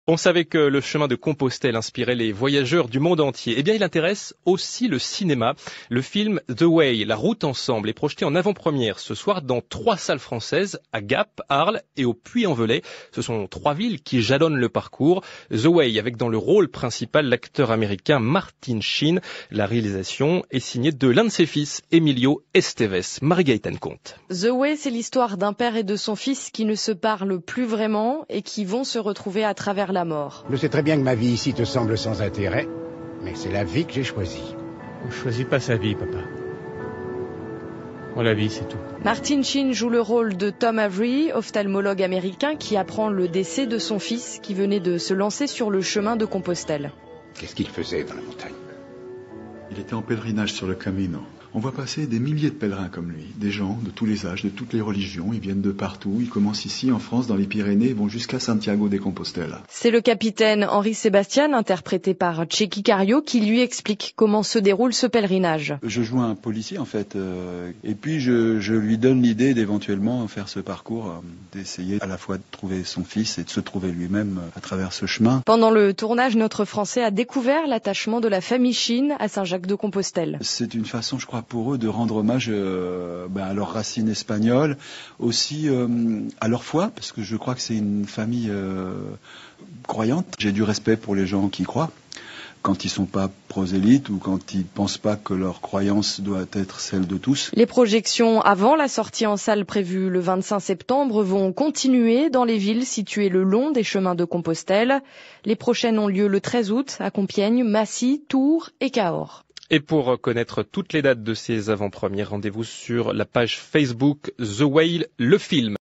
On savait que le chemin de Compostelle inspirait les voyageurs du monde entier. Eh bien, il intéresse aussi le cinéma. Le film The Way, La route ensemble, est projeté en avant-première ce soir dans 3 salles françaises, à Gap, Arles et au Puy-en-Velay. Ce sont 3 villes qui jalonnent le parcours. The Way, avec dans le rôle principal l'acteur américain Martin Sheen. La réalisation est signée de l'un de ses fils, Emilio Estevez. Marie-Gaëtane Comte. The Way, c'est l'histoire d'un père et de son fils qui ne se parlent plus vraiment et qui vont se retrouver à travers la mort. Je sais très bien que ma vie ici te semble sans intérêt, mais c'est la vie que j'ai choisie. On choisit pas sa vie, papa. On la vit, c'est tout. Martin Sheen joue le rôle de Tom Avery, ophtalmologue américain qui apprend le décès de son fils qui venait de se lancer sur le chemin de Compostelle. Qu'est-ce qu'il faisait dans la montagne? Il était en pèlerinage sur le Camino. On voit passer des milliers de pèlerins comme lui, des gens de tous les âges, de toutes les religions. Ils viennent de partout. Ils commencent ici en France, dans les Pyrénées, et vont jusqu'à Santiago de Compostela. C'est le capitaine Henri Sébastien, interprété par Tchéky Karyo, qui lui explique comment se déroule ce pèlerinage. Je joue un policier en fait, et puis je lui donne l'idée d'éventuellement faire ce parcours, d'essayer à la fois de trouver son fils et de se trouver lui-même à travers ce chemin. Pendant le tournage, notre Français a découvert l'attachement de la famille Sheen à Saint-Jacques-de-Compostelle. C'est une façon, je crois, pour eux de rendre hommage à leurs racines espagnoles, aussi à leur foi, parce que je crois que c'est une famille croyante. J'ai du respect pour les gens qui croient, quand ils sont pas prosélytes ou quand ils pensent pas que leur croyance doit être celle de tous. Les projections avant la sortie en salle prévue le 25 septembre vont continuer dans les villes situées le long des chemins de Compostelle. Les prochaines ont lieu le 13 août à Compiègne, Massy, Tours et Cahors. Et pour connaître toutes les dates de ces avant-premières, rendez-vous sur la page Facebook The Whale, le film.